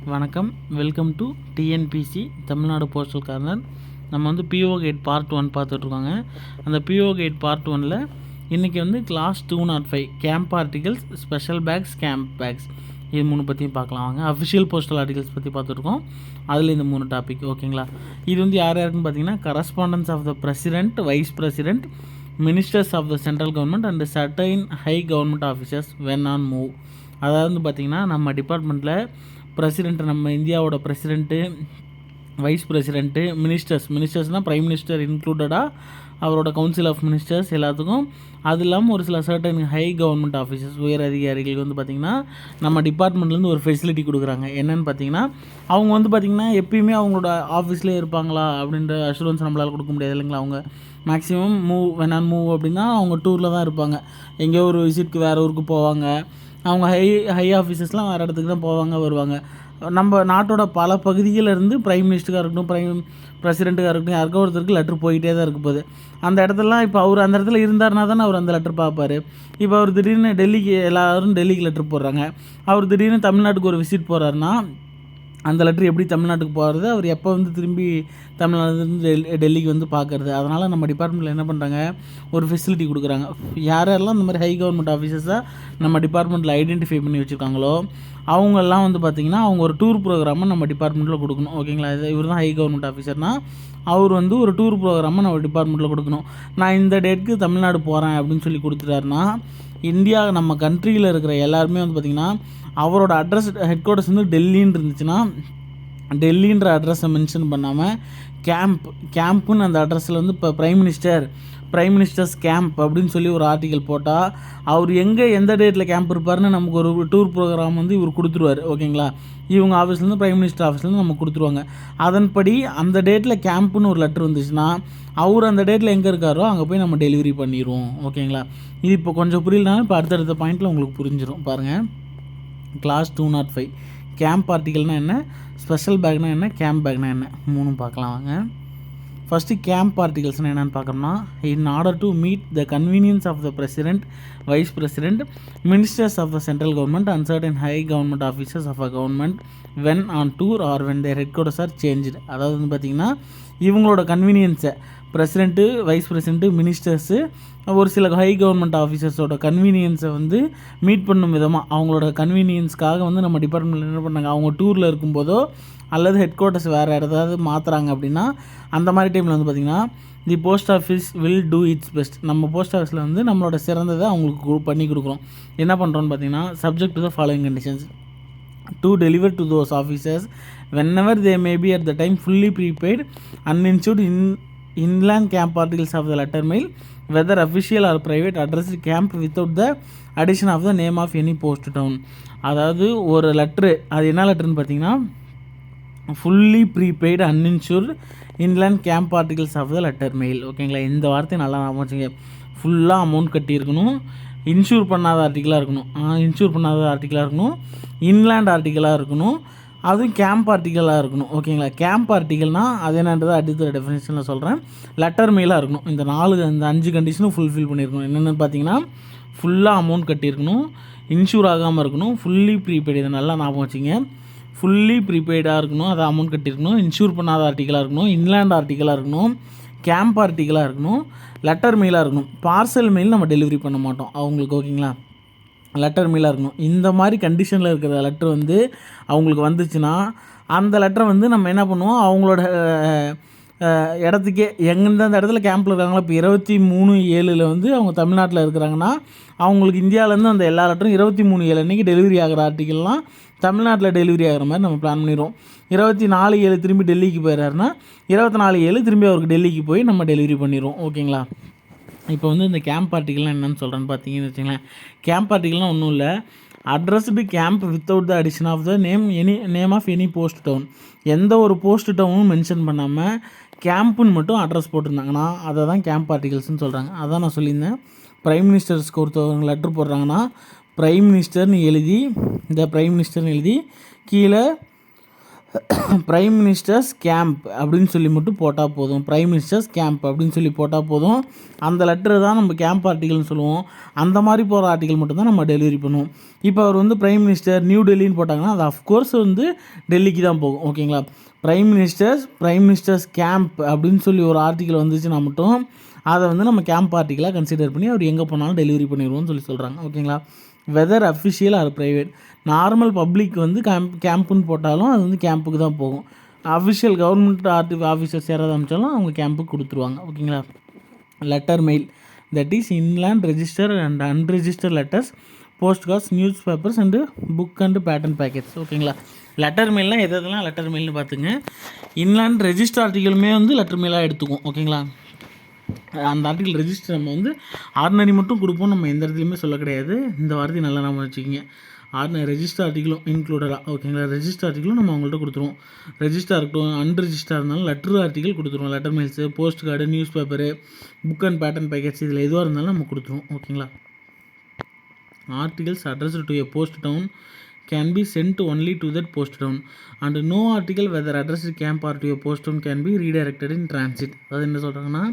வணக்கம். Welcome to TNPC Tamil Nadu postal corner. நம்ம வந்து பிஓ கேட் பார்ட் 1 பார்த்துட்ருக்கோங்க. அந்த பிஓ கேட் பார்ட் 1ல் இன்றைக்கி வந்து class 205 camp articles, special bags, camp bags இது 3 பற்றியும் பார்க்கலாம். வாங்க. அஃபிஷியல் போஸ்டல் ஆர்டிகல்ஸ் பற்றி பார்த்துட்ருக்கோம். அதில் இந்த 3 டாபிக் ஓகேங்களா. இது வந்து யார் யாருக்குன்னு பார்த்தீங்கன்னா correspondence of the president, vice president, ministers of the central government and certain high government officers when on move. அதாவது வந்து பார்த்திங்கன்னா நம்ம டிபார்ட்மெண்ட்டில் பிரசிடென்ட், நம்ம இந்தியாவோட பிரசிடென்ட்டு, வைஸ் பிரசிடென்ட்டு, மினிஸ்டர்ஸ்னால் ப்ரைம் மினிஸ்டர் இன்க்ளூடடாக அவரோட கவுன்சில் ஆஃப் மினிஸ்டர்ஸ் எல்லாத்துக்கும், அது இல்லாமல் ஒரு சில சர்டன் ஹை கவர்மெண்ட் ஆஃபீஸர்ஸ், உயர் அதிகாரிகளுக்கு வந்து பார்த்திங்கன்னா நம்ம டிபார்ட்மெண்ட்லேருந்து ஒரு ஃபெசிலிட்டி கொடுக்குறாங்க. என்னென்னு பார்த்தீங்கன்னா அவங்க வந்து பார்த்திங்கன்னா எப்பயுமே அவங்களோட ஆஃபீஸ்லேயே இருப்பாங்களா அப்படின்ற அஷூரன்ஸ் நம்மளால் கொடுக்க முடியாது இல்லைங்களா. அவங்க மேக்ஸிமம் மூவ் அப்படின்னா அவங்க டூரில் தான் இருப்பாங்க. எங்கேயோ ஒரு விசிட்க்கு வேறு ஊருக்கு போவாங்க. அவங்க ஹை ஆஃபீஸர்ஸ்லாம் வேறு இடத்துக்கு தான் போவாங்க வருவாங்க. நம்ம நாட்டோட பல பகுதியிலேருந்து ப்ரைம் மினிஸ்டருக்காக இருக்கட்டும், பிரசிடெண்ட்டுக்காக இருக்கட்டும், யாருக்கோ ஒருத்தருக்கு லெட்டர் போயிட்டே தான் இருக்க போகுது. அந்த இடத்துலலாம் இப்போ அவர் அந்த இடத்துல இருந்தார்னா தானே அவர் அந்த லெட்டர் பார்ப்பார். இப்போ அவர் திடீர்னு டெல்லிக்கு, எல்லோரும் டெல்லிக்கு லெட்டர் போடுறாங்க. அவர் திடீர்னு தமிழ்நாட்டுக்கு ஒரு விசிட் போகிறாருன்னா அந்த லெட்ரு எப்படி தமிழ்நாட்டுக்கு போகிறது, அவர் எப்போ வந்து திரும்பி தமிழ்நாடுலேருந்து டெல்லிக்கு வந்து பார்க்குறது. அதனால் நம்ம டிபார்ட்மெண்ட்டில் என்ன பண்ணுறாங்க, ஒரு ஃபெசிலிட்டி கொடுக்குறாங்க. யாரெல்லாம் இந்த மாதிரி ஹை கவர்மெண்ட் ஆஃபீஸர்ஸாக நம்ம டிபார்ட்மெண்ட்டில் ஐடென்டிஃபை பண்ணி வச்சுருக்காங்களோ அவங்கெல்லாம் வந்து பார்த்திங்கன்னா அவங்க ஒரு டூர் ப்ரோக்ராமை நம்ம டிபார்ட்மெண்ட்டில் கொடுக்கணும். ஓகேங்களா. இவர் தான் ஹை கவர்மெண்ட் ஆஃபீஸர்னால் அவர் வந்து ஒரு டூர் ப்ரோக்ராமை நம்ம டிபார்ட்மெண்ட்டில் கொடுக்கணும். நான் இந்த டேட்டுக்கு தமிழ்நாடு போகிறேன் அப்படின்னு சொல்லி கொடுத்துட்டாருன்னா, இந்தியா நம்ம கண்ட்ரியில் இருக்கிற எல்லாருமே வந்து பார்த்திங்கன்னா அவரோட அட்ரஸ் ஹெட் குவார்ட்டர்ஸ் வந்து டெல்லின்னு இருந்துச்சுன்னா டெல்லின்ற அட்ரஸை மென்ஷன் பண்ணாமல் கேம்ப்புன்னு அந்த அட்ரஸில் வந்து இப்போ ப்ரைம் மினிஸ்டர்ஸ் கேம்ப் அப்படின்னு சொல்லி ஒரு ஆர்டிக்கல் போட்டால் அவர் எந்த டேட்டில் கேம்ப் இருப்பார்னு நமக்கு ஒரு டூர் ப்ரோக்ராம் வந்து இவர் கொடுத்துருவார். ஓகேங்களா. இவங்க ஆஃபீஸ்லேருந்து ப்ரைம் மினிஸ்டர் ஆஃபீஸ்லேருந்து நமக்கு கொடுத்துருவாங்க. அதன்படி அந்த டேட்டில் கேம்ப்புன்னு ஒரு லெட்டர் வந்துச்சுன்னா அவர் அந்த டேட்டில் எங்கே இருக்காரோ அங்கே போய் நம்ம டெலிவரி பண்ணிடுவோம். ஓகேங்களா. இது இப்போ கொஞ்சம் புரியலனாலும் இப்போ அடுத்தடுத்த பாயிண்ட்டில் உங்களுக்கு புரிஞ்சிடும். பாருங்கள். கிளாஸ் 205 கேம்ப் ஆர்டிகல்னால் என்ன, ஸ்பெஷல் பேக்னால் என்ன, கேம்ப் பேக்னால் என்ன, 3 பார்க்கலாம். வாங்க. ஃபஸ்ட்டு கேம்ப் ஆர்டிகல்ஸ்னால் என்னென்னு பார்க்கணும்னா, in order to meet the convenience of the president, vice president, ministers of the central government and certain high government officers of a government when on tour or when their headquarters are changed. அதாவது வந்து பார்த்திங்கன்னா இவங்களோட கன்வீனியன்ஸை president, vice president, ministers, ஒரு சில high government ஆஃபீஸர்ஸோட கன்வீனியன்ஸை வந்து meet பண்ணும் விதமாக அவங்களோட கன்வீனியன்ஸ்க்காக வந்து நம்ம டிபார்ட்மெண்ட்டில் என்ன பண்ணாங்க, அவங்க டூரில் இருக்கும்போதோ அல்லது ஹெட் குவார்ட்டர்ஸ் வேறு இடதாவது மாற்றுறாங்க அப்படின்னா அந்த மாதிரி டைமில் வந்து பார்த்திங்கன்னா the post office will do it's best. நம்ம போஸ்ட் ஆஃபீஸில் வந்து நம்மளோட சிறந்ததை அவங்களுக்கு பண்ணி கொடுக்குறோம். என்ன பண்ணுறோன்னு பார்த்தீங்கன்னா subject to the following conditions to deliver to those officers whenever they may be at the time fully prepaid uninsured inland camp articles of the letter mail, whether official or private, addressed camp without the addition of the name of any post town. அதாவது ஒரு letter, அது என்ன லெட்டர்னு பார்த்தீங்கன்னா fully prepaid uninsured inland camp articles of the letter mail. ஓகேங்களா. இந்த வார்த்தையை நல்லா ஞாபகம் வச்சுங்க. ஃபுல்லாக அமௌண்ட் கட்டியிருக்கணும், இன்சூர் பண்ணாத ஆர்டிக்கலாக இருக்கணும், இன்லேண்ட் ஆர்டிக்கலாக இருக்கணும், அதுவும் கேம்ப் ஆர்டிக்கலாக இருக்கணும். ஓகேங்களா. கேம்ப் ஆர்டிக்கல்னால் அது என்னன்றதை அடுத்த டெஃபினேஷனில் சொல்கிறேன். லெட்டர் மெயிலாக இருக்கணும். இந்த 5 கண்டிஷனும் ஃபுல்ஃபில் பண்ணியிருக்கணும். என்னென்னு பார்த்தீங்கன்னா ஃபுல்லாக அமௌண்ட் கட்டியிருக்கணும், இன்சூர் ஆகாமல் இருக்கணும், ஃபுல்லி ப்ரீபெய்டு. இதை நல்லா ஞாபகம் வச்சுங்க. ஃபுல்லி ப்ரீபெய்டாக இருக்கணும், அதை அமௌண்ட் கட்டியிருக்கணும், இன்சூர் பண்ணாத ஆர்டிக்கலாக இருக்கணும், இன்லேண்ட் ஆர்டிக்கலாக இருக்கணும், கேம்ப் ஆர்டிக்கலாக இருக்கணும், லெட்டர் மெயிலாக இருக்கணும். பார்சல் மெயில் நம்ம டெலிவரி பண்ண மாட்டோம் அவங்களுக்கு. ஓகேங்களா. லெட்டர் மெயிலாக இருக்கணும். இந்த மாதிரி கண்டிஷனில் இருக்கிற லெட்டர் வந்து அவங்களுக்கு வந்துச்சுன்னா அந்த லெட்டரை வந்து நம்ம என்ன பண்ணுவோம், அவங்களோட இடத்துக்கே எங்கெந்த இடத்துல கேம்பில் இருக்காங்களோ, இப்போ 23/7 வந்து அவங்க தமிழ்நாட்டில் இருக்கிறாங்கன்னா அவங்களுக்கு இந்தியாவிலேருந்து அந்த எல்லா லெட்டரும் 23/7 அன்றைக்கி டெலிவரி ஆகிற ஆர்டிக்கல்லாம் தமிழ்நாட்டில் டெலிவரி ஆகிற மாதிரி நம்ம பிளான் பண்ணிடுவோம். 24/7 திரும்பி டெல்லிக்கு போயிடுறாருன்னா 24/7 திரும்பி அவருக்கு டெல்லிக்கு போய் நம்ம டெலிவரி பண்ணிடுவோம். ஓகேங்களா. இப்போ வந்து இந்த கேம்ப் ஆர்டிக்கல்லாம் என்னென்னு சொல்கிறேன்னு பார்த்தீங்கன்னு வச்சுங்களேன். கேம்ப் ஆர்டிக்கல்லாம் ஒன்றும் இல்லை, addressed camp without the addition of the name of any post town. எந்த ஒரு போஸ்ட் டவுனும் மென்ஷன் பண்ணாமல் கேம்ப்புன்னு மட்டும் அட்ரஸ் போட்டிருந்தாங்கன்னா அதை தான் கேம்ப் ஆர்டிகல்ஸ்னு சொல்கிறாங்க. அதான் நான் சொல்லியிருந்தேன். ப்ரைம் மினிஸ்டர்ஸ்க்கு ஒருத்தவங்க லெட்ரு போடுறாங்கன்னா ப்ரைம் மினிஸ்டர்னு எழுதி கீழே பிரைம் மினிஸ்டர்ஸ் கேம்ப் அப்படின்னு சொல்லி மட்டும் போட்டால் போதும். பிரைம் மினிஸ்டர்ஸ் கேம்ப் அப்படின்னு சொல்லி போட்டால் போதும். அந்த லெட்டர் தான் நம்ம கேம்ப் ஆர்டிகல்னு சொல்லுவோம். அந்த மாதிரி போகிற ஆர்டிகல் மட்டும் தான் நம்ம டெலிவரி பண்ணுவோம். இப்போ அவர் வந்து பிரைம் மினிஸ்டர் நியூ டெல்லின்னு போட்டாங்கன்னா அது அஃப்கோர்ஸ் வந்து டெல்லிக்கு தான் போகும். ஓகேங்களா. பிரைம் மினிஸ்டர்ஸ் கேம்ப் அப்படின்னு சொல்லி ஒரு ஆர்டிகல் வந்துச்சுன்னா மட்டும் அதை வந்து நம்ம கேம்ப் ஆர்டிகலாக கன்சிடர் பண்ணி அவர் எங்கே போனாலும் டெலிவரி பண்ணிடுவோம்னு சொல்லி சொல்கிறாங்க. ஓகேங்களா. Whether official or private, normal public வந்து கேம்ப்புன்னு போட்டாலும் அது வந்து கேம்புக்கு தான் போகும். அஃபிஷியல் கவர்மெண்ட் ஆஃபீஸர்ஸ் யாராவது அமைச்சாலும் அவங்க கேம்புக்கு கொடுத்துருவாங்க. ஓகேங்களா. Letter mail, that is inland register and unregister letters, post cards, newspapers and book and pattern packets. ஓகேங்களா. லெட்டர் மெயிலாம் எதெல்லாம் லெட்டர் மெயில்னு பார்த்துங்க. இன்லேண்ட் ரெஜிஸ்டர் ஆர்டிகலுமே வந்து லெட்டர் மெயிலாக எடுத்துக்கும். ஓகேங்களா. அந்த ஆர்டிகல் ரெஜிஸ்டர் நம்ம வந்து ஆர்டினரி மட்டும் கொடுப்போம், நம்ம எந்த இடத்துலையுமே சொல்ல கிடையாது. இந்த வார்த்தையை நல்லா நம்ம வச்சுக்கிங்க. ரெஜிஸ்டர் ஆர்டிகளும் இன்க்ளூடடாக. ஓகேங்களா. ரெஜிஸ்டர் ஆர்டிகளும் நம்ம அவங்கள்ட்ட கொடுத்துருவோம். ரெஜிஸ்டர் இருக்கட்டும், அன்ரெஜிஸ்டர் இருந்தாலும் லெட்டர் ஆர்டிகல் கொடுத்துருவோம். Letter mails, post card, newspaper, book and pattern packets, இதில் எதுவாக இருந்தாலும் நம்ம கொடுத்துருவோம். ஓகேங்களா. Articles addressed to a post town can be sent only to that post town and no article whether addressed camp or to a post town can be redirected in transit. அது என்ன சொல்கிறாங்கன்னா,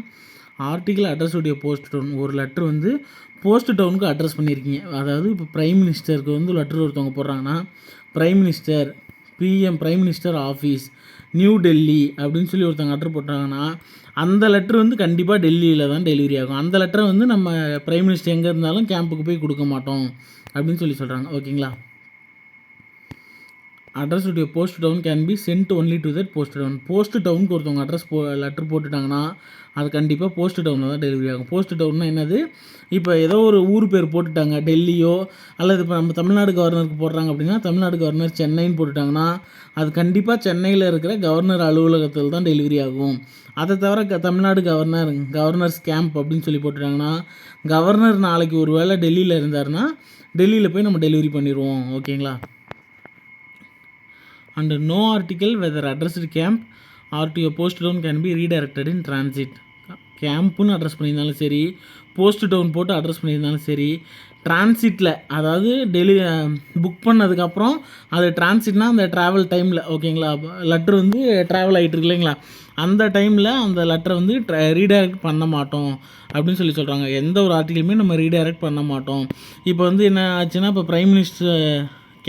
article address உடைய post town, ஒரு letter வந்து post டவுனுக்கு address பண்ணியிருக்கீங்க. அதாவது இப்போ பிரைம் மினிஸ்டருக்கு வந்து லெட்டர் ஒருத்தவங்க போடுறாங்கன்னா, prime minister office new Delhi அப்படின்னு சொல்லி ஒருத்தவங்க லெட்டர் போட்டாங்கன்னா அந்த லெட்டர் வந்து கண்டிப்பாக டெல்லியில் தான் டெலிவரி ஆகும். அந்த லெட்டரை வந்து நம்ம பிரைம் மினிஸ்டர் எங்கே இருந்தாலும் கேம்புக்கு போய் கொடுக்க மாட்டோம் அப்படின்னு சொல்லி சொல்கிறாங்க. ஓகேங்களா. அட்ரஸ் உடைய post town can be sent only to that post town. Post டவுனுக்கு ஒருத்தவங்க லெட்டர் போட்டுட்டாங்கன்னா அது கண்டிப்பாக போஸ்ட் டவுனில் தான் டெலிவரி ஆகும். போஸ்ட் டவுன்னா என்னது, இப்போ ஏதோ ஒரு ஊர் பேர் போட்டுட்டாங்க, டெல்லியோ அல்லது இப்போ நம்ம தமிழ்நாடு கவர்னருக்கு போடுறாங்க அப்படின்னா தமிழ்நாடு கவர்னர் சென்னைன்னு போட்டுட்டாங்கன்னா அது கண்டிப்பாக சென்னையில் இருக்கிற கவர்னர் அலுவலகத்தில் தான் டெலிவரி ஆகும். அதை தவிர தமிழ்நாடு கவர்னர்ஸ் கேம்ப் அப்படின்னு சொல்லி போட்டுட்டாங்கன்னா கவர்னர் நாளைக்கு ஒரு வேளை டெல்லியில் இருந்தாருன்னா டெல்லியில் போய் நம்ம டெலிவரி பண்ணிடுவோம். ஓகேங்களா. and no article whether addressed camp or to a post town can be redirected in transit. கேம்ப்புன்னு அட்ரஸ் பண்ணியிருந்தாலும் சரி, போஸ்ட் டவுன் போட்டு அட்ரஸ் பண்ணியிருந்தாலும் சரி, டிரான்சிட்டில் அதாவது புக் பண்ணதுக்கப்புறம் அது டிரான்சிட்னால் அந்த ட்ராவல் டைமில். ஓகேங்களா. லெட்ரு வந்து ட்ராவல் ஆகிட்டு இருக்கு இல்லைங்களா, அந்த டைமில் அந்த லெட்டரை வந்து ரீடைரக்ட் பண்ண மாட்டோம் அப்படின்னு சொல்லி சொல்கிறாங்க. எந்த ஒரு ஆர்டிக்கலுமே நம்ம ரீடைரக்ட் பண்ண மாட்டோம். இப்போ வந்து என்ன ஆச்சுன்னா, இப்போ பிரைம் மினிஸ்டர்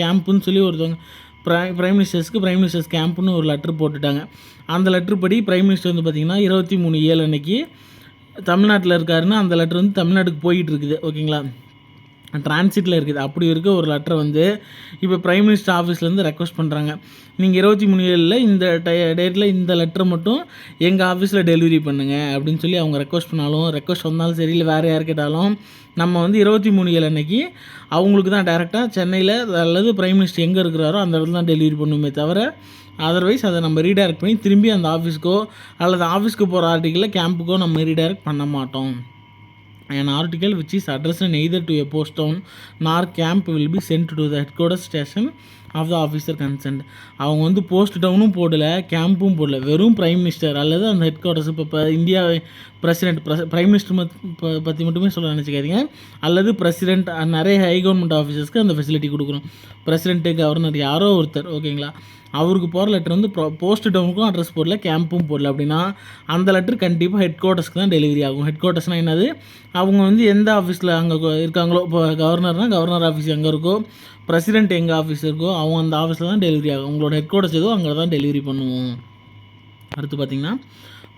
கேம்ப்புன்னு சொல்லி ஒருத்தவங்க பிரைம் மினிஸ்டர்ஸ் கேம்ப்னு ஒரு லெட்டர் போட்டுட்டாங்க. அந்த லெட்டர் படி பிரைம் மினிஸ்டர் வந்து பார்த்திங்கன்னா 23/7 அன்னைக்கு தமிழ்நாட்டில் இருக்காருன்னு அந்த லெட்டர் வந்து தமிழ்நாட்டுக்கு போயிட்டு இருக்குது. ஓகேங்களா. டிரான்சிட்டில் இருக்குது. அப்படி இருக்க ஒரு லெட்டரை வந்து இப்போ பிரைம் மினிஸ்டர் ஆஃபீஸ்லேருந்து ரெக்வஸ்ட் பண்ணுறாங்க, நீங்கள் 23/7 இந்த டேட்டில் இந்த லெட்டரை மட்டும் எங்கள் ஆஃபீஸில் டெலிவரி பண்ணுங்கள் அப்படின்னு சொல்லி அவங்க ரெக்வஸ்ட் பண்ணாலும், ரெக்வஸ்ட் வந்தாலும் சரி, இல்லை வேறு யார் கேட்டாலும் நம்ம வந்து 23/7 அன்னைக்கு அவங்களுக்கு தான் டைரெக்டாக சென்னையில் அல்லது பிரைம் மினிஸ்டர் எங்கே இருக்கிறாரோ அந்த இடத்துல தான் டெலிவரி பண்ணுமே தவிர அதர்வைஸ் அதை நம்ம ரீடைரக்ட் பண்ணி திரும்பி அந்த ஆஃபீஸ்க்கோ அல்லது ஆஃபீஸ்க்கு போகிற ஆர்டிக்கலில் கேம்புக்கோ நம்ம ரீடைரக்ட் பண்ண மாட்டோம். An article which is addressed neither to a post town nor camp will be sent to the headquarters station of the officer concerned. அவங்க வந்து போஸ்ட் டவுனும் போடலை, கேம்பும் போடல, வெறும் பிரைம் மினிஸ்டர் அல்லது அந்த ஹெட் குவார்ட்டர்ஸ். இப்போ இந்தியா பிரசிடென்ட் பிரைம் மினிஸ்டர் பற்றி மட்டுமே சொல்ல நினச்சிக்காதீங்க. அல்லது பிரசிடென்ட் நிறைய ஹை கவர்மெண்ட் ஆஃபீஸர்ஸ்க்கு அந்த ஃபெசிலிட்டி கொடுக்கணும். பிரசிடென்ட்டு, கவர்னர் யாரோ ஒருத்தர். ஓகேங்களா. அவருக்கு போகிற லெட்டர் வந்து போஸ்ட் டவுனுக்கும் அட்ரஸ் போடல, கேம்பும் போடல அப்படின்னா அந்த லெட்டர் கண்டிப்பாக ஹெட் குவார்ட்டர்ஸ்க்கு தான் டெலிவரி ஆகும். ஹெட் குவார்ட்டர்ஸ்னால் என்னது, அவங்க வந்து எந்த ஆஃபீஸில் அங்கே இருக்காங்களோ, இப்போ கவர்னர்னால் கவர்னர் ஆஃபீஸ் எங்கே இருக்கோ, பிரசிடென்ட் எங்கள் ஆஃபீஸ் இருக்கோ அவங்க அந்த ஆஃபீஸில் தான் டெலிவரி ஆகும். உங்களோட ஹெட் குவார்ட்டர்ஸ் ஏதோ அங்கே தான் டெலிவரி பண்ணுவோம். அடுத்து பார்த்திங்கன்னா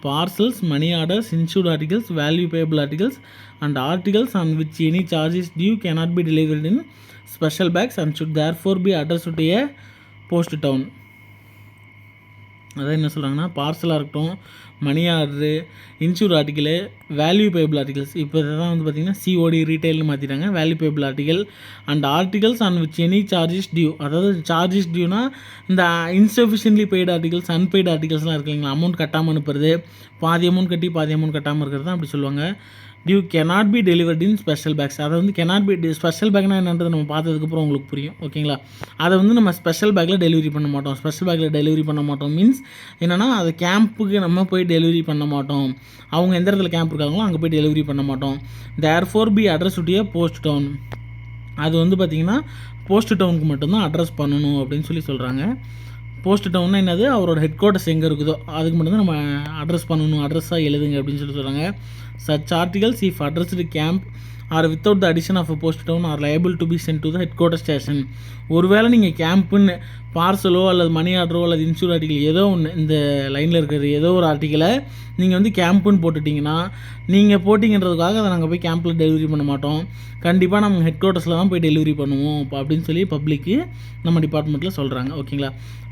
parcels, money orders, insured articles, value payable articles and articles on which any charges due cannot be delivered in special bags and should therefore be addressed to a post town. அதான் என்ன சொல்கிறாங்கன்னா, பார்சலாக இருக்கட்டும், money order, insure article, value payable articles, இப்போ தான் வந்து பார்த்திங்கன்னா COD ரீட்டைல்னு மாற்றிட்டாங்க. Value payable article and articles on which any charges due, அதாவது சார்ஜஸ் டியூனா இந்த இன்சஃபிஷியன்ட்லி பெய்டு ஆர்டிகல்ஸ், அன்பெய்டு ஆர்டிகல்ஸ்லாம் இருக்கு இல்லைங்களா, அமௌண்ட் கட்டாமல் அனுப்புறது, பாதி அமௌண்ட் கட்டி பாதி அமௌண்ட் கட்டாமல் இருக்கிறது தான் அப்படி சொல்லுவாங்க. Due cannot be delivered in special bags. அதை வந்து cannot be ஸ்பெஷல் பேக்னா என்னன்றது நம்ம பார்த்ததுக்கப்புறம் உங்களுக்கு புரியும். ஓகேங்களா. அதை வந்து நம்ம ஸ்பெஷல் பேக்கில் டெலிவரி பண்ண மாட்டோம். ஸ்பெஷல் பேக்கில் டெலிவரி பண்ண மாட்டோம் மீன்ஸ் என்னென்னா, அது கேம்புக்கு நம்ம போய் டெலிவரி பண்ண மாட்டோம். அவங்க எந்த இடத்துல கேம்ப் இருக்காங்களோ அங்கே போய் டெலிவரி பண்ண மாட்டோம். therefore be addressed to a post town. அது வந்து பார்த்திங்கன்னா போஸ்ட் டவுனுக்கு மட்டும்தான் அட்ரஸ் பண்ணணும் அப்படின்னு சொல்லி சொல்கிறாங்க. போஸ்ட் டவுன்னா என்னது, அவரோட ஹெட் குவார்ட்டர்ஸ் எங்கே இருக்குதோ அதுக்கு மட்டும்தான் நம்ம அட்ரஸ் பண்ணணும், அட்ரஸாக எழுதுங்க அப்படின்னு சொல்லி சொல்கிறாங்க. Such articles if addressed camp or without the addition of a post town are liable to be sent to the headquarter station. ஒருவேளை நீங்கள் கேம்ப்புன்னு பார்சலோ அல்லது மணி ஆர்டரோ அல்லது இன்சூர் ஆர்டிக்கல் ஏதோ ஒன்று, இந்த லைனில் இருக்கிற ஏதோ ஒரு ஆர்டிக்கலை நீங்கள் வந்து கேம்ப்புன்னு போட்டுட்டிங்கன்னா, நீங்கள் போட்டிங்கன்றதுக்காக அதை நாங்கள் போய் கேம்பில் டெலிவரி பண்ண மாட்டோம், கண்டிப்பாக நம்ம ஹெட் குவார்ட்டர்ஸில் தான் போய் டெலிவரி பண்ணுவோம் அப்படின்னு சொல்லி பப்ளிக்கு நம்ம டிபார்ட்மெண்ட்டில் சொல்கிறாங்க. ஓகேங்களா,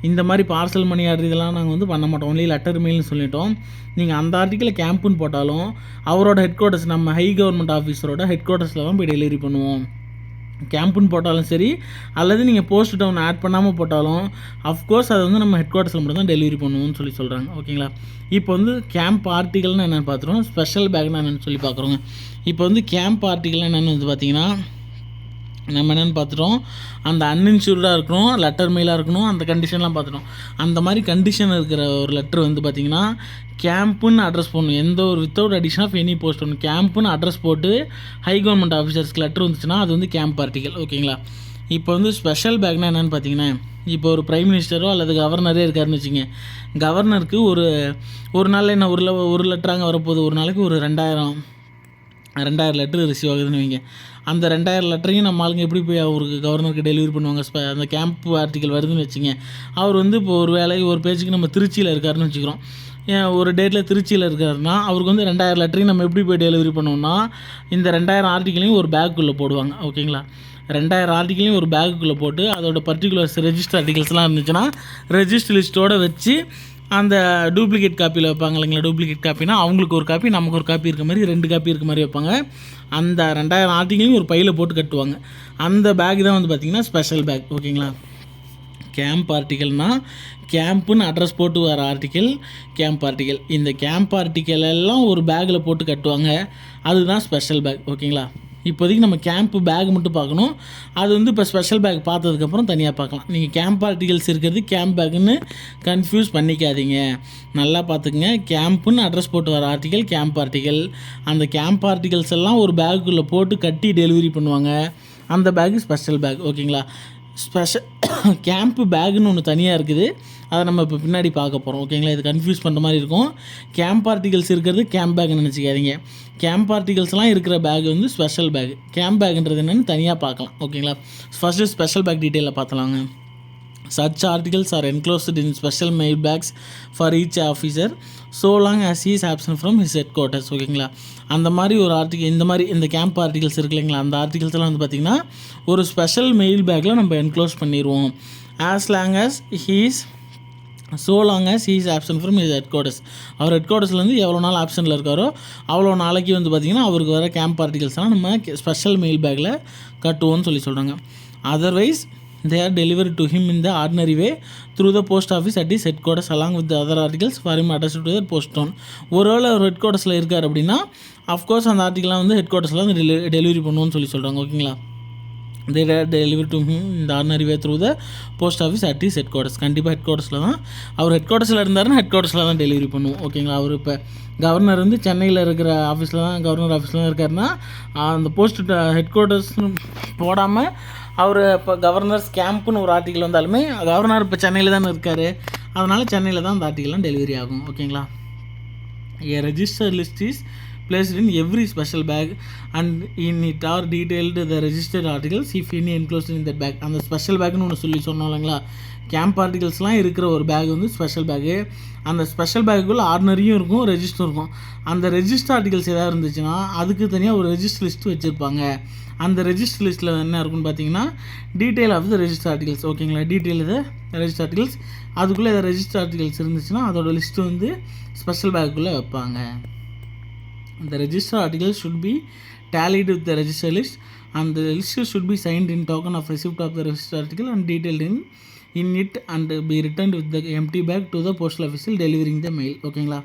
இந்த மாதிரி பார்சல் மணி ஆர்டர் இதெல்லாம் நாங்கள் வந்து பண்ண மாட்டோம், ஒன்லி லெட்டர் மெயில்னு சொல்லிட்டோம். நீங்கள் அந்த ஆர்டிக்கலை கேம்ப்புன்னு போட்டாலும் அவரோட ஹெட் குவார்ட்டர்ஸ், நம்ம ஹை கவர்மெண்ட் ஆஃபீஸரோட ஹெட் குவார்ட்டர்ஸில் தான் போய் டெலிவரி பண்ணுவோம். கேம்ப்புன்னு போட்டாலும் சரி, அல்லது நீங்கள் போஸ்ட் டவுன் ஆட் பண்ணாமல் போட்டாலும் அஃப்கோர்ஸ் அதை வந்து நம்ம ஹெட் குவார்ட்டர்ஸில் மட்டும் தான் டெலிவரி பண்ணுவோம்னு சொல்லி சொல்கிறாங்க. ஓகேங்களா, இப்போ வந்து கேம்ப் ஆர்டிகல்னு என்னென்னு பார்த்துருவோம், ஸ்பெஷல் பேக்னா என்னென்னு சொல்லி பார்க்குறோங்க. இப்போ வந்து கேம்ப் ஆர்டிகல் என்னென்னு வந்து பார்த்திங்கன்னா, நம்ம என்னென்னு பார்த்துட்டோம், அந்த அன்இன்சூர்டாக இருக்கணும், லெட்டர் மெயிலாக இருக்கணும், அந்த கண்டிஷன்லாம் பார்த்துட்டோம். அந்த மாதிரி கண்டிஷன் இருக்கிற ஒரு லெட்டர் வந்து பார்த்திங்கன்னா கேம்ப்புன்னு அட்ரஸ் பண்ணணும், எந்த ஒரு without addition of any post ஒன்று கேம்ப்புன்னு அட்ரஸ் போட்டு ஹை கவர்மெண்ட் ஆஃபீஸர்ஸ்க்கு லெட்டர் வந்துச்சுன்னா அது வந்து கேம்ப் ஆர்டிகல். ஓகேங்களா, இப்போ வந்து ஸ்பெஷல் பேக்னா என்னென்னு பார்த்தீங்கன்னா, இப்போ ஒரு பிரைம் மினிஸ்டரோ அல்லது கவர்னரே இருக்காருன்னு வச்சுங்க, கவர்னருக்கு ஒரு நாளில் என்ன ஒரு லெட்டராங்க வரப்போகுது, ஒரு நாளைக்கு ஒரு 2000 லெட்ரு ரிசீவ் ஆகுதுன்னு வைங்க. அந்த 2000 லெட்டரையும் நம்ம ஆளுங்க எப்படி போய் அவருக்கு கவர்னருக்கு டெலிவரி பண்ணுவாங்க. அந்த கேம்ப் ஆர்டிக்கல் வருதுன்னு வச்சுங்க, அவர் வந்து இப்போ ஒரு வேலைக்கு ஒரு பேஜுக்கு நம்ம திருச்சியில் இருக்காருன்னு வச்சுக்கிறோம், ஒரு டேட்டில் திருச்சியில் இருக்காருன்னா அவருக்கு வந்து 2000 லெட்டரையும் நம்ம எப்படி போய் டெலிவரி பண்ணுவோம்னா, இந்த 2000 ஆர்டிக்கலையும் ஒரு பேக்குள்ளே போடுவாங்க. ஓகேங்களா, 2000 ஆர்டிக்கலையும் ஒரு பேக்குள்ளே போட்டு அதோட பர்டிகுலர்ஸ் ரெஜிஸ்டர் ஆர்டிகல்ஸ்லாம் இருந்துச்சுன்னா ரெஜிஸ்டர் லிஸ்ட்டோடு வச்சு அந்த டூப்ளிகேட் காப்பியில் வைப்பாங்க இல்லைங்களா. டூப்ளிகேட் காப்பினா அவங்களுக்கு ஒரு காப்பி நமக்கு ஒரு காப்பி இருக்க மாதிரி 2 காப்பி இருக்க மாதிரி வைப்பாங்க. அந்த 2000 ஆர்டிக்கலையும் ஒரு பையில் போட்டு கட்டுவாங்க. அந்த பேக் தான் வந்து பார்த்திங்கன்னா ஸ்பெஷல் பேக். ஓகேங்களா, கேம்ப் ஆர்டிக்கல்னால் கேம்ப்புன்னு அட்ரஸ் போட்டு வர ஆர்டிக்கல் கேம்ப் ஆர்டிக்கல். இந்த கேம்ப் ஆர்டிக்கல் எல்லாம் ஒரு பேக்கில் போட்டு கட்டுவாங்க, அதுதான் ஸ்பெஷல் பேக். ஓகேங்களா, இப்போதைக்கு நம்ம கேம்ப்பு பேக் மட்டும் பார்க்கணும், அது வந்து இப்போ ஸ்பெஷல் பேக் பார்த்ததுக்கப்புறம் தனியாக பார்க்கலாம். நீங்கள் கேம்ப் ஆர்டிகல்ஸ் இருக்கிறது கேம்ப் பேக்குன்னு கன்ஃபியூஸ் பண்ணிக்காதீங்க, நல்லா பார்த்துக்குங்க. கேம்ப்புன்னு அட்ரஸ் போட்டு வர ஆர்டிக்கல் கேம்ப் ஆர்டிக்கல், அந்த கேம்ப் ஆர்டிகல்ஸ் எல்லாம் ஒரு பேக்குள்ளே போட்டு கட்டி டெலிவரி பண்ணுவாங்க, அந்த பேக்கு ஸ்பெஷல் பேக். ஓகேங்களா, கேம்ப்பு பேக்குன்னு ஒன்று தனியாக இருக்குது, அதை நம்ம இப்போ பின்னாடி பார்க்க போகிறோம். ஓகேங்களா, இது கன்ஃபியூஸ் பண்ணுற மாதிரி இருக்கும். கேம்ப் ஆர்டிகல்ஸ் இருக்கிறது கேம்ப் பேக்னு நினச்சிக்காதீங்க, கேம்ப் ஆர்டிகல்ஸ்லாம் இருக்கிற பேக் வந்து ஸ்பெஷல் பேக். கேம்ப் பேக்குன்றது என்னென்னு தனியாக பார்க்கலாம். ஓகேங்களா, ஃபஸ்ட்டு ஸ்பெஷல் பேக் டீட்டெயிலில் பார்த்தலாங்க. Such articles are enclosed in special mail bags for each officer so long as he is absent from his headquarters. ஓகேங்களா, அந்த மாதிரி ஒரு ஆர்டிக்கல், இந்த மாதிரி இந்த கேம்ப் ஆர்டிகல்ஸ் இருக்கு இல்லைங்களா, அந்த ஆர்டிகல்ஸ்லாம் வந்து பார்த்திங்கன்னா ஒரு ஸ்பெஷல் மெயில் பேக்கில் நம்ம என்க்ளோஸ் பண்ணிடுவோம். as long as he is absent from his headquarters. அவர் ஹெட்குவார்ட்டர்ஸ்லேருந்து எவ்வளோ நாள் ஆப்ஷனில் இருக்காரோ அவ்வளோ நாளைக்கு வந்து பார்த்திங்கன்னா அவருக்கு வர கேம்ப் ஆர்டிகல்ஸ்லாம் நம்ம ஸ்பெஷல் மெயில் பேக்கில் கட்டுவோம்னு சொல்கிறாங்க. Otherwise they are delivered to him in the ordinary way through the post office at his headquarters along with the other articles for him attached to the post town. ஒருவேளை ஒரு ஹெட்குவார்ட்டர்ஸில் இருக்கார் அப்படின்னா of course அந்த ஆர்டிக்கெலாம் வந்து ஹெட்குவார்ட்டர்ஸில் வந்து delivery பண்ணுவோன்னு சொல்கிறாங்க. ஓகேங்களா, they are delivered to him in the ordinary way through the post office at his headquarters. கண்டிப்பாக ஹெட்குவார்ட்டர்ஸில் தான், அவர் ஹெட்குவார்ட்டர்ஸில் இருந்தாருன்னா ஹெட்குவார்ட்டர்ஸில் தான் டெலிவரி பண்ணுவோம். ஓகேங்களா, அவர் இப்போ கவர்னர் வந்து சென்னையில் இருக்கிற ஆஃபீஸில் தான், கவர்னர் ஆஃபீஸில் தான் இருக்காருன்னா அந்த போஸ்ட் ஹெட்குவார்ட்டர்ஸ் போடாமல் அவர் இப்போ கவர்னர்ஸ் கேம்ப்புன்னு ஒரு ஆர்டிக்கல் வந்தாலுமே கவர்னர் இப்போ சென்னையில் தானே இருக்கார், அதனால் சென்னையில் தான் அந்த ஆர்டிக்கல்லாம் டெலிவரி ஆகும். ஓகேங்களா, a register list is placed in every special bag and in it are detailed the registered articles if any enclosed in that bag. அந்த ஸ்பெஷல் பேக்னு ஒன்று சொன்னோம் இல்லைங்களா, கேம்ப் ஆர்டிகல்ஸ்லாம் இருக்கிற ஒரு பேக் வந்து ஸ்பெஷல் பேக்கு. அந்த ஸ்பெஷல் பேக்குள்ளே ஆர்டினரியும் இருக்கும், ரெஜிஸ்டரும் இருக்கும். அந்த ரெஜிஸ்டர் ஆர்டிகல்ஸ் எதாவது இருந்துச்சுன்னா அதுக்கு தனியாக ஒரு ரெஜிஸ்டர் லிஸ்ட்டு வச்சுருப்பாங்க. அந்த ரெஜிஸ்டர் லிஸ்ட்டில் என்ன இருக்குன்னு பார்த்தீங்கன்னா detail of the register articles. ஓகேங்களா, டீட்டெயில் இதை ரெஜிஸ்டர் ஆர்டிகல்ஸ், அதுக்குள்ளே எதாவது ரெஜிஸ்டர் ஆர்டிகல்ஸ் இருந்துச்சுன்னா அதோட லிஸ்ட்டு வந்து ஸ்பெஷல் பேக்குள்ளே வைப்பாங்க. The register articles should be tallied with the register list and the list should be signed in token of receipt of the register article and detailed in it and be returned with the empty bag to the postal official delivering the mail. ஓகேங்களா,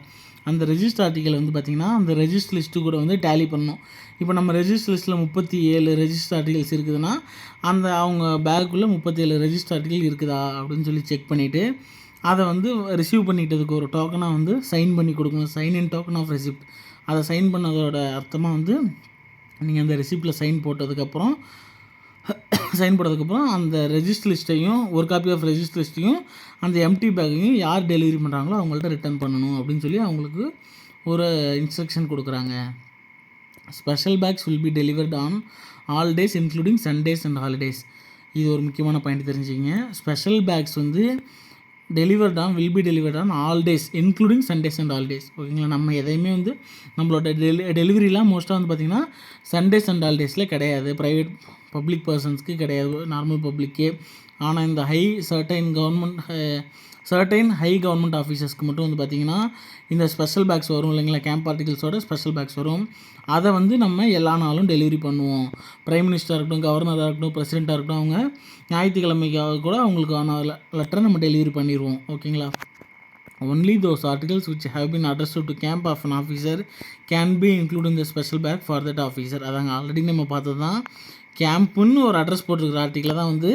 அந்த register article வந்து பார்த்திங்கன்னா அந்த register list கூட வந்து tally பண்ணணும். இப்போ நம்ம ரெஜிஸ்டர் லிஸ்ட்டில் 37 ரெஜிஸ்டர் ஆர்டிகல்ஸ் இருக்குதுன்னா அந்த அவங்க பேக்குள்ளே 37 ரெஜிஸ்டர் ஆர்டிகல் இருக்குதா அப்படின்னு சொல்லி செக் பண்ணிவிட்டு அதை வந்து ரிசீவ் பண்ணிட்டதுக்கு ஒரு டோக்கனாக வந்து சைன் பண்ணி கொடுக்கணும், sign in token of receipt. அதை சைன் பண்ணதோட அர்த்தமாக வந்து நீங்கள் அந்த ரெசிப்டில் சைன் போட்டதுக்கப்புறம் சைன் போட்டதுக்கப்புறம் அந்த ரெஜிஸ்டர் லிஸ்ட்டையும் ஒரு காப்பி ஆஃப் ரெஜிஸ்டர் லிஸ்ட்டையும் அந்த எம்டி பேக்கையும் யார் டெலிவரி பண்ணுறாங்களோ அவங்கள்ட்ட ரிட்டர்ன் பண்ணணும் அப்படின்னு சொல்லி அவங்களுக்கு ஒரு இன்ஸ்ட்ரக்ஷன் கொடுக்குறாங்க. Special bags will be delivered on all days including Sundays and holidays. இது ஒரு முக்கியமான பாயிண்ட் தெரிஞ்சுக்கிங்க. ஸ்பெஷல் பேக்ஸ் வந்து delivered on will be delivered on all days including Sundays and holidays. ஓகேங்களா, நம்ம எதையுமே வந்து நம்மளோட டெலிவரிலாம் மோஸ்ட்டாக வந்து பார்த்திங்கன்னா சண்டேஸ் அண்ட் ஹாலிடேஸில் கிடையாது, ப்ரைவேட் பப்ளிக் பர்சன்ஸ்க்கு கிடையாது, நார்மல் பப்ளிக்கே. ஆனால் இந்த சர்டைன் ஹை கவர்மெண்ட் ஆஃபீஸர்ஸ்க்கு மட்டும் வந்து பார்த்திங்கன்னா இந்த ஸ்பெஷல் பேக்ஸ் வரும் இல்லைங்களா, கேம்ப் பார்ட்டிகல்ஸோட ஸ்பெஷல் பேக்ஸ் வரும். அதை வந்து நம்ம எல்லா நாளும் டெலிவரி பண்ணுவோம். பிரைம் மினிஸ்டராக இருக்கட்டும், கவர்னராக இருக்கட்டும், பிரசிடெண்ட்டாக இருக்கட்டும், அவங்க ஞாயிற்றுக்கிழமைக்காக கூட அவங்களுக்கான லெட்டரை நம்ம டெலிவரி பண்ணிடுவோம். ஓகேங்களா. Only those articles which have been addressed to camp of an officer can be included in the special bag for that officer. அதாங்க ஆல்ரெடி நம்ம பார்த்தது தான். கேம்ப்புன்னு ஒரு அட்ரஸ் போட்டிருக்கிற ஆர்டிக்கலை தான் வந்து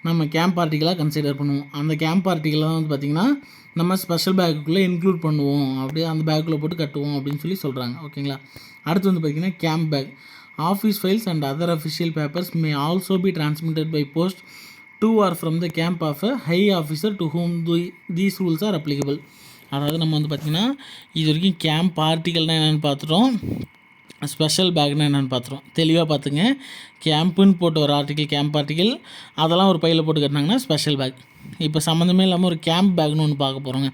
நம்ம கேம்ப் ஆர்டிக்கலாக கன்சிடர் பண்ணுவோம். அந்த கேம்ப் ஆர்டிக்கலை தான் வந்து பார்த்திங்கன்னா நம்ம ஸ்பெஷல் பேக்குள்ளே இன்க்ளூட் பண்ணுவோம், அப்படியே அந்த பேக்குள்ளே போட்டு கட்டுவோம் அப்படின்னு சொல்லி சொல்கிறாங்க. ஓகேங்களா. அடுத்து வந்து பார்த்திங்கன்னா camp bag. Office files and other official papers may also be transmitted by post to or from the camp of a high officer to whom these rules are applicable. அதாவது நம்ம வந்து பார்த்திங்கன்னா இது வரைக்கும் கேம்ப் ஆர்டிக்கல்னால் என்னென்னு பார்த்துட்டோம், ஸ்பெஷல் பேக்னா என்னென்னு பார்த்துட்டோம். தெளிவாக பார்த்துங்க. கேம்ப்புன்னு போட்டு ஒரு ஆர்டிக்கல், கேம்ப் ஆர்டிக்கல், அதெல்லாம் ஒரு பையில் போட்டு கட்டினாங்கன்னா ஸ்பெஷல் பேக். இப்போ சம்மந்தமே இல்லாமல் ஒரு கேம்ப் பேக்னு ஒன்று பார்க்க போகிறோங்க.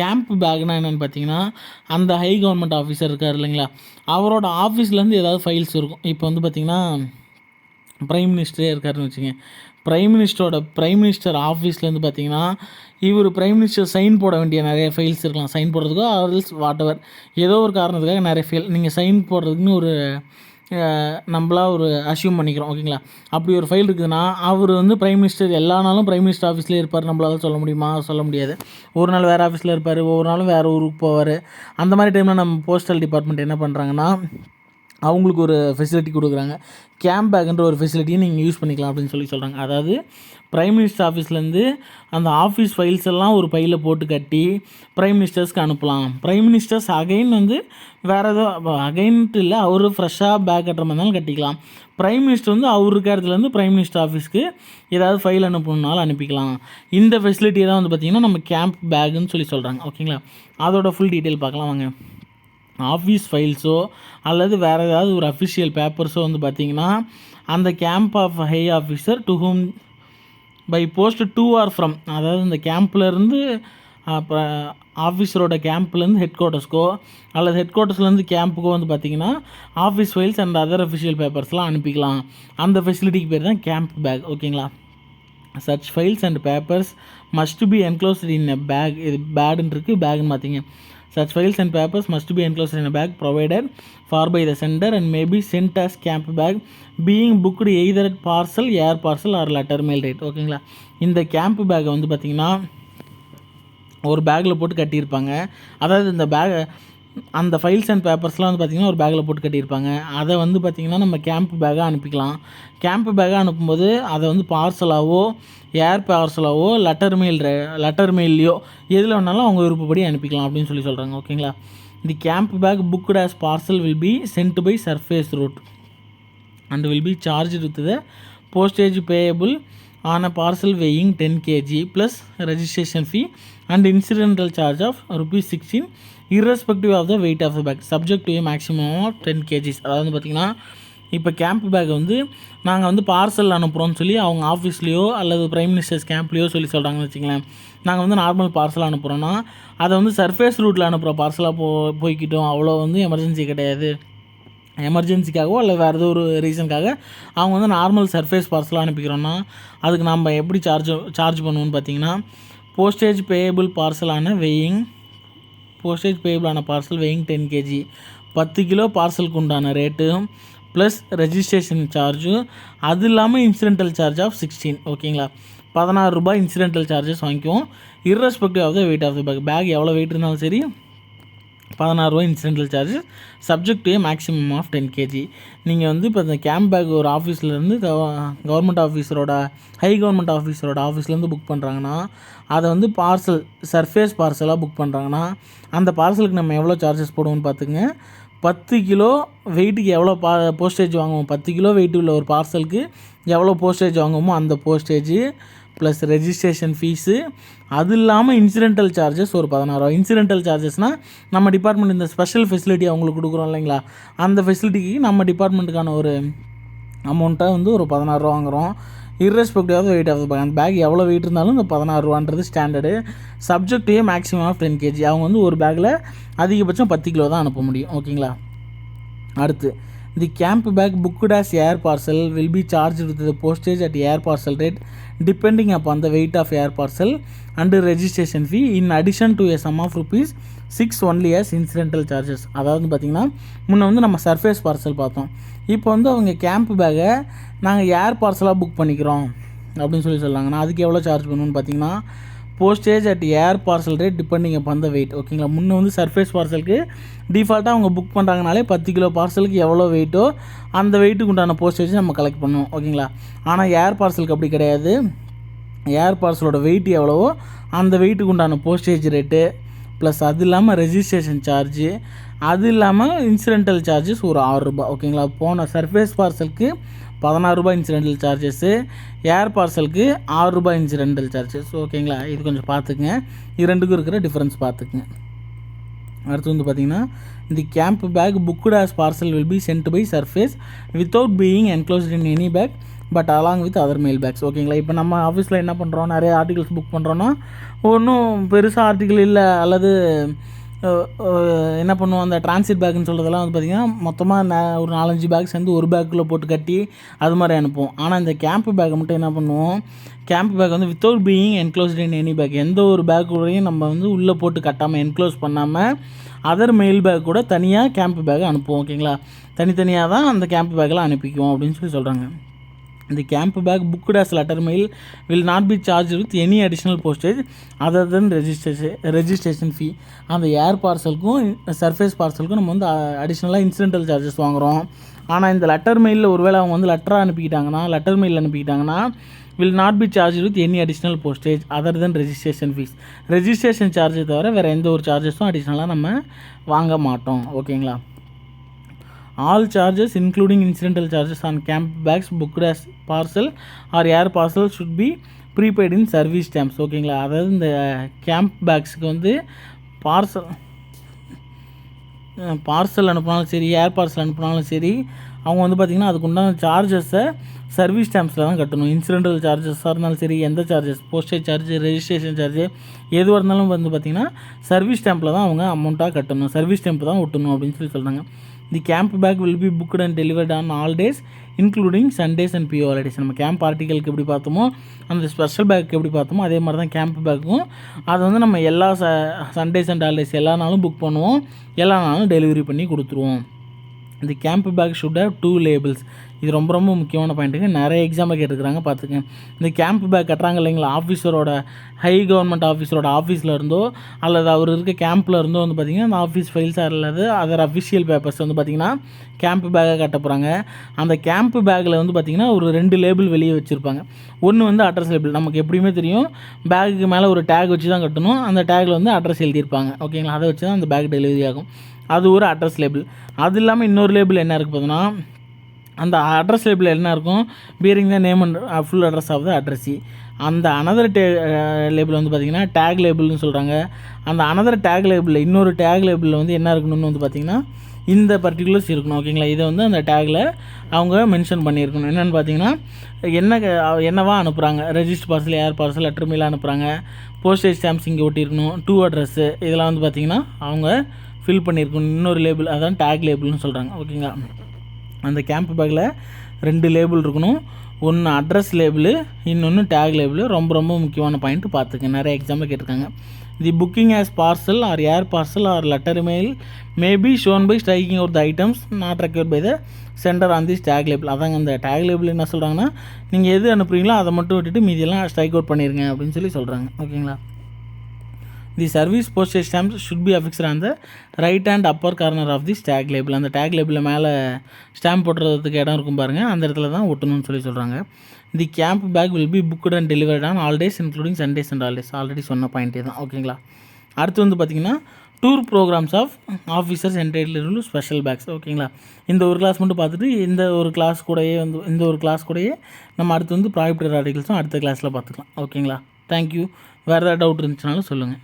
கேம்ப் பேக்னால் என்னென்னு பார்த்தீங்கன்னா அந்த ஹை கவர்மெண்ட் ஆஃபீஸர் இருக்கார் இல்லைங்களா, அவரோட ஆஃபீஸ்லேருந்து ஏதாவது ஃபைல்ஸ் இருக்கும். இப்போ வந்து பார்த்திங்கன்னா பிரைம் மினிஸ்டரே இருக்காருன்னு வச்சுங்க. பிரைம் மினிஸ்டர் ஆஃபீஸ்லேருந்து பார்த்தீங்கன்னா இவர் பிரைம் மினிஸ்டர் சைன் போட வேண்டிய நிறைய ஃபைல்ஸ் இருக்கலாம். சைன் போடுறதுக்கோ ஆர்எல்ஸ் வாட் எவர் ஏதோ ஒரு காரணத்துக்காக நிறைய ஃபைல் நீங்கள் சைன் போடுறதுக்குன்னு ஒரு நம்மளா ஒரு அசியூம் பண்ணிக்கிறோம். ஓகேங்களா. அப்படி ஒரு ஃபைல் இருக்குதுன்னா அவர் வந்து பிரைம் மினிஸ்டர் எல்லா நாளும் பிரைம் மினிஸ்டர் ஆஃபீஸ்லேயே இருப்பார். நம்மளால் சொல்ல முடியுமா? சொல்ல முடியாது. ஒரு நாள் வேறு ஆஃபீஸில் இருப்பார், ஒவ்வொரு நாளும் வேறு ஊருக்கு போவார். அந்த மாதிரி டைமில் நம்ம போஸ்டல் டிபார்ட்மெண்ட் என்ன பண்ணுறாங்கன்னா அவங்களுக்கு ஒரு ஃபெசிலிட்டி கொடுக்குறாங்க. கேம்ப் பேக்குன்ற ஒரு ஃபெசிலிட்டியை நீங்கள் யூஸ் பண்ணிக்கலாம் அப்படின்னு சொல்லி சொல்கிறாங்க. அதாவது பிரைம் மினிஸ்டர் ஆஃபீஸ்லேருந்து அந்த ஆஃபீஸ் ஃபைல்ஸ் எல்லாம் ஒரு பையில் போட்டு கட்டி பிரைம் மினிஸ்டர்ஸ்க்கு அனுப்பலாம். பிரைம் மினிஸ்டர்ஸ் அகைன் வந்து வேறு ஏதோ அகைன்ட்டு இல்லை, அவர் ஃப்ரெஷ்ஷாக பேக் கட்டுற மாதிரி இருந்தாலும் கட்டிக்கலாம். பிரைம் மினிஸ்டர் வந்து அவர் இருக்கிற இடத்துலேருந்து பிரைம் மினிஸ்டர் ஆஃபீஸ்க்கு ஏதாவது ஃபைல் அனுப்பணுன்னாலும் அனுப்பிக்கலாம். இந்த ஃபெசிலிட்டியை தான் வந்து பார்த்திங்கன்னா நம்ம கேம்ப் பேக்குன்னு சொல்லி சொல்கிறாங்க. ஓகேங்களா. அதோட ஃபுல் டீட்டெயில் பார்க்கலாம் வாங்க. ஆஃபீஸ் ஃபைல்ஸோ அல்லது வேறு ஏதாவது ஒரு அஃபிஷியல் பேப்பர்ஸோ வந்து பார்த்திங்கன்னா அந்த camp of high officer to whom by post to or from, அதாவது இந்த கேம்ப்லேருந்து ஆஃபீஸரோட கேம்ப்லேருந்து ஹெட் குவார்ட்டர்ஸ்க்கோ அல்லது ஹெட் குவார்ட்டர்ஸ்லேருந்து கேம்ப்புக்கோ வந்து பார்த்திங்கன்னா office files and other official பேப்பர்ஸ்லாம் அனுப்பிக்கலாம். அந்த ஃபெசிலிட்டிக்கு பேர் தான் கேம்ப் பேக். ஓகேங்களா. Such files and papers must be enclosed in a bag. இது பேடுன்னு இருக்குது, பேக்குன்னு பார்த்தீங்க. Such files and papers must be enclosed in a bag provided for by the sender and may be sent as camp bag, being booked either at parcel, air parcel or letter mail rate. ஓகேங்களா. இந்த camp பேக்கை வந்து பார்த்திங்கன்னா ஒரு பேக்கில் போட்டு கட்டியிருப்பாங்க. அதாவது இந்த பேக் அந்த ஃபைல்ஸ் அண்ட் பேப்பர்ஸ்லாம் வந்து பார்த்திங்கன்னா ஒரு பேக்கில் போட்டு கட்டியிருப்பாங்க. அதை வந்து பார்த்திங்கன்னா நம்ம கேம்ப் பேக்காக அனுப்பிக்கலாம். கேம்ப் பேக்காக அனுப்பும்போது அதை வந்து பார்சலாவோ ஏர் பார்சலாவோ லெட்டர் மெயிலையோ எதில் வேணாலும் அவங்க விருப்பப்படி அனுப்பிக்கலாம் அப்படின்னு சொல்லி சொல்கிறாங்க. ஓகேங்களா. The camp bag booked as parcel will be sent by surface route and will be charge with the postage payable on a parcel weighing 10 kg plus registration fee and incidental charge of ₹16 irrespective of the weight of the bag subject to a maximum of 10 kg. அதாவது பார்த்திங்கன்னா இப்போ camp bag வந்து நாங்கள் வந்து parcel அனுப்புகிறோன்னு சொல்லி அவங்க ஆஃபீஸ்லேயோ அல்லது prime ministers கேம்ப்லேயோ சொல்லி சொல்கிறாங்கன்னு வச்சுங்களேன். நாங்கள் வந்து நார்மல் பார்சல் அனுப்புகிறோன்னா அதை வந்து சர்ஃபேஸ் ரூட்டில் அனுப்புகிற பார்சலாக போய்க்கிட்டோம். அவ்வளோ வந்து எமர்ஜென்சி கிடையாது. எமர்ஜென்சிக்காகவோ அல்லது வேறு ஏதோ ஒரு ரீசனுக்காக அவங்க வந்து நார்மல் சர்ஃபேஸ் பார்சலாக அனுப்பிக்கிறோன்னா அதுக்கு நம்ம எப்படி சார்ஜ் பண்ணுவோன்னு பார்த்தீங்கன்னா போஸ்டேஜ் பேயபிள் பார்சலான பார்சல் வெயிங் 10 kg 10 கிலோ பார்சலுக்கு உண்டான ரேட்டு ப்ளஸ் ரெஜிஸ்ட்ரேஷன் சார்ஜு, அது இல்லாமல் இன்சிடென்டல் சார்ஜ் ஆஃப் 16. ஓகேங்களா. ₹16 இன்சிடென்டல் சார்ஜஸ் வாங்கிக்குவோம். irrespective of the weight of the bag எவ்வளோ வெயிட் இருந்தாலும் சரி ₹16 incidental charges subject to maximum of 10 kg. நீங்கள் வந்து இப்போ இந்த கேம்ப் பேக் ஒரு ஆஃபீஸ்லேருந்து கவர்மெண்ட் ஆஃபீஸரோட ஹை கவர்மெண்ட் ஆஃபீஸரோட ஆஃபீஸ்லேருந்து புக் பண்ணுறாங்கன்னா அதை வந்து சர்ஃபேஸ் பார்சலாக புக் பண்ணுறாங்கன்னா அந்த பார்சலுக்கு நம்ம எவ்வளோ சார்ஜஸ் போடுவோம்னு பார்த்துங்க. 10 கிலோ வெயிட்டுக்கு எவ்வளோ போஸ்டேஜ் வாங்குவோம்? 10 கிலோ வெயிட் உள்ள ஒரு பார்சலுக்கு எவ்வளோ போஸ்டேஜ் வாங்குமோ அந்த போஸ்டேஜ் ப்ளஸ் ரெஜிஸ்ட்ரேஷன் ஃபீஸு, அது இல்லாமல் இன்சிடென்டல் சார்ஜஸ் ஒரு 16 ரூபா. இன்சிடென்டல் சார்ஜஸ்னால் நம்ம டிபார்ட்மெண்ட் இந்த ஸ்பெஷல் ஃபெசிலிட்டி அவங்களுக்கு கொடுக்குறோம் இல்லைங்களா, அந்த ஃபெசிலிட்டிக்கு நம்ம டிபார்ட்மெண்ட்டுக்கான ஒரு அமௌண்ட்டை வந்து ஒரு 16 ரூபா வாங்குகிறோம். Irrespective of weight of the bag, அந்த பேக் எவ்வளோ வெயிட் இருந்தாலும் இந்த 16 ரூபான்றது standard. Subject maximum of 10 kg. அவங்க வந்து ஒரு பேக்கில் அதிகபட்சம் 10 கிலோ தான் அனுப்ப முடியும். ஓகேங்களா. அடுத்து, the camp bag booked as air parcel will be charge with the postage at air parcel rate depending upon the weight of air parcel and registration fee in addition to a sum of ₹6 only as incidental charges. அதாவது பார்த்திங்கன்னா முன்னே வந்து நம்ம surface parcel பார்த்தோம். இப்போ வந்து அவங்க camp பேக்கை நாங்கள் ஏர் பார்சலாக புக் பண்ணிக்கிறோம் அப்படின்னு சொல்லாங்கன்னா அதுக்கு எவ்வளோ சார்ஜ் பண்ணுவோன்னு பார்த்தீங்கன்னா postage at air parcel rate depending upon the weight. ஓகேங்களா. முன்னே வந்து சர்ஃபேஸ் பார்சலுக்கு டிஃபால்ட்டாக அவங்க புக் பண்ணுறாங்கனாலே 10 கிலோ பார்சலுக்கு எவ்வளோ வெயிட்டோ அந்த வெயிட்டுக்கு உண்டான போஸ்டேஜ் நம்ம கலெக்ட் பண்ணுவோம். ஓகேங்களா. ஆனால் ஏர் பார்சலுக்கு அப்படி கிடையாது. ஏர் பார்சலோட வெயிட் எவ்வளவோ அந்த வெயிட்டுக்கு உண்டான போஸ்டேஜ் ரேட்டு ப்ளஸ் அது இல்லாமல் ரெஜிஸ்ட்ரேஷன் சார்ஜு, அது இல்லாமல் இன்சிடென்டல் சார்ஜஸ் ஒரு ₹6. ஓகேங்களா. போன சர்ஃபேஸ் பார்சலுக்கு ₹16 இன்சிடென்டல் சார்ஜஸ்ஸு, ஏர் பார்சலுக்கு ₹6 இன்சிடென்டல் சார்ஜஸ். ஓகேங்களா. இது கொஞ்சம் பார்த்துக்குங்க, இது ரெண்டுக்கும் இருக்கிற டிஃப்ரென்ஸ் பார்த்துக்குங்க. அடுத்து வந்து பார்த்திங்கன்னா the camp bag booked as parcel will be sent by surface without being enclosed in any bag but along with other mail bags. ஓகேங்களா. இப்போ நம்ம ஆஃபீஸில் என்ன பண்ணுறோம், நிறைய ஆர்டிகல்ஸ் புக் பண்ணுறோன்னா ஒன்றும் பெருசாக ஆர்டிக்கல் இல்லை, அல்லது என்ன பண்ணுவோம், அந்த டிரான்சிட் பேக்குன்னு சொல்கிறதெல்லாம் வந்து பார்த்திங்கன்னா மொத்தமாக ஒரு 4-5 பேக் சேர்ந்து ஒரு பேக்குள்ளே போட்டு கட்டி அது மாதிரி அனுப்புவோம். ஆனால் இந்த கேம்ப் பேக்கை மட்டும் என்ன பண்ணுவோம், கேம்ப் பேக் வந்து without being enclosed in any bag, எந்த ஒரு பேக்குள்ளேயும் நம்ம வந்து உள்ளே போட்டு கட்டாமல் என்க்ளோஸ் பண்ணாமல் அதர் மெயில் பேக் கூட தனியாக கேம்ப் பேக்கை அனுப்புவோம். ஓகேங்களா. தனித்தனியாக தான் அந்த கேம்ப் பேக்கெலாம் அனுப்பிக்குவோம் அப்படின்னு சொல்கிறாங்க. The camp bag booked as letter mail will not be charged with any additional postage other than registration fee. அந்த ஏர் பார்சலுக்கும் சர்ஃபேஸ் பார்சலுக்கும் நம்ம வந்து அடிஷ்னலாக இன்சிடென்டல் சார்ஜஸ் வாங்குகிறோம். ஆனால் இந்த லெட்டர் மெயிலில் ஒருவேளை அவங்க வந்து லெட்டர் மெயில் அனுப்பிக்கிட்டாங்கன்னா will not be charged with any additional postage other than registration fees. Registration சார்ஜை தவிர வேறு எந்த ஒரு சார்ஜஸும் அடிஷ்னலாக நம்ம வாங்க மாட்டோம். ஓகேங்களா. All charges including incidental charges on camp bags booked as parcel or air parcel should be prepaid in service stamps. ஓகேங்களா. அதாவது இந்த கேம்ப் பேக்ஸுக்கு வந்து பார்சல் அனுப்பினாலும் சரி, ஏர் பார்சல் அனுப்பினாலும் சரி, அவங்க வந்து பார்த்திங்கன்னா அதுக்குண்டான சார்ஜஸை சர்வீஸ் ஸ்டாம்ப்ஸில் தான் கட்டணும். இன்சிடென்டல் சார்ஜஸாக இருந்தாலும் சரி, எந்த charges, postage charge, registration charge எதுவாக இருந்தாலும் வந்து பார்த்திங்கன்னா சர்வீஸ் ஸ்டாம்பில் தான் அவங்க அமௌண்ட்டாக கட்டணும், சர்வீஸ் ஸ்டாம்ப் தான் ஒட்டணும் அப்படின்னு சொல்கிறாங்க. The camp bag will be booked and delivered on all days including Sundays and PO holidays. நம்ம கேம்ப் ஆர்டிக்கலுக்கு எப்படி பார்த்தோமோ அந்த ஸ்பெஷல் பேக்கு எப்படி பார்த்தோமோ அதே மாதிரி தான் கேம்ப் பேக்கும். அதை வந்து நம்ம எல்லா சண்டேஸ் அண்ட் ஹாலிடேஸ் எல்லா நாளும் புக் பண்ணுவோம், எல்லா நாளும் டெலிவரி பண்ணி கொடுத்துருவோம். The camp bag should have 2 labels. இது ரொம்ப ரொம்ப முக்கியமான பாயிண்ட்டுங்க, நிறைய எக்ஸாம்பிள் கேட்டுருக்குறாங்க பார்த்துக்கங்க. இந்த கேம்ப் பேக் கட்டுறாங்க இல்லைங்களா, ஆஃபீஸரோட ஹை கவர்மெண்ட் ஆஃபீஸரோட ஆஃபீஸில் இருந்தோ அல்லது அவர் இருக்க கேம்பில் இருந்தோ வந்து பார்த்திங்கன்னா அந்த ஆஃபீஸ் ஃபைல்ஸ் அல்லது அதர் அஃபிஷியல் பேப்பர்ஸ் வந்து பார்த்திங்கன்னா கேம்ப் பேக்காக கட்ட போகிறாங்க. அந்த கேம்ப் பேக்கில் வந்து பார்த்திங்கன்னா ஒரு 2 லேபிள் வெளியே வச்சுருப்பாங்க. ஒன்று வந்து அட்ரஸ் லேபிள், நமக்கு எப்படியுமே தெரியும் பேக்குக்கு மேலே ஒரு டேக் வச்சு தான் கட்டணும். அந்த டேக்கில் வந்து அட்ரஸ் எழுதியிருப்பாங்க. ஓகேங்களா. அதை வச்சு தான் அந்த பேக் டெலிவரி ஆகும். அது ஒரு அட்ரஸ் லேபிள். அது இல்லாமல் இன்னொரு லேபிள் என்ன இருக்குது பார்த்தோன்னா, அந்த அட்ரஸ் லேபிள் என்ன இருக்கும், bearing the name and full address of the addressee. அந்த அனதர் லேபிள் வந்து பார்த்திங்கன்னா டேக் லேபிள்னு சொல்கிறாங்க. அந்த அனதர் டேக் லேபிளில் இன்னொரு டேக் லேபிளில் வந்து என்ன இருக்கணும்னு வந்து பார்த்திங்கன்னா இந்த பர்டிகுலர்ஸ் இருக்கணும். ஓகேங்களா. இதை வந்து அந்த டேக்கில் அவங்க மென்ஷன் பண்ணியிருக்கணும். என்னென்னு பார்த்தீங்கன்னா என்னவா அனுப்புகிறாங்க, ரெஜிஸ்டர் பார்சல், ஏர் பார்சல், லெட்டர் மெயில் அனுப்புகிறாங்க, போஸ்டேஜ் ஸ்டாம்ப்ஸ் இங்கே ஒட்டியிருக்கணும், 2 அட்ரஸ்ஸு, இதெல்லாம் வந்து பார்த்திங்கன்னா அவங்க ஃபில் பண்ணியிருக்கணும். இன்னொரு லேபிள் அதான் டேக் லேபிள்னு சொல்கிறாங்க. ஓகேங்களா. அந்த கேம்ப் பேக்கில் 2 லேபிள் இருக்கணும். ஒன்று அட்ரஸ் லேபிள், இன்னொன்று டேக் லேபிள். ரொம்ப ரொம்ப முக்கியமான பாயிண்ட் பார்த்துக்க, நிறைய எக்ஸாம்பிள் கேட்டிருக்காங்க. The booking as parcel or air parcel or letter mail may be shown by striking out the items not required by the sender on this tag label. அதாங்க அந்த take label என்ன சொல்கிறாங்கன்னா, நீங்கள் எது அனுப்புறீங்களோ அதை மட்டும் விட்டுட்டு மீதியெல்லாம் ஸ்ட்ரைக் அவுட் பண்ணிடுங்க அப்படின்னு சொல்கிறாங்க. ஓகேங்களா. The service postage stamp should be affixed on the right and upper corner of this tag label. அந்த டேக் லேபிளில் மேலே ஸ்டாம்ப் போட்டுறதுக்கு இடம் இருக்கும் பாருங்கள், அந்த இடத்துல தான் ஒட்டணும்னு சொல்கிறாங்க. The camp bag will be booked and delivered on all days including Sundays and holidays. Already சொன்ன பாயிண்ட்டே தான். ஓகேங்களா. அடுத்து வந்து பார்த்திங்கன்னா tour programmes of officers entitled to special bags. ஓகேங்களா, இந்த ஒரு கிளாஸ் மட்டும் பார்த்துட்டு இந்த ஒரு கிளாஸ் கூடயே நம்ம அடுத்து வந்து ப்ராஹிபிட்டட் ஆர்டிகல்ஸும் அடுத்த கிளாஸில் பார்த்துக்கலாம். ஓகேங்களா, தேங்க்யூ. வேறு ஏதாவது டவுட் இருந்துச்சுனாலும் சொல்லுங்கள்.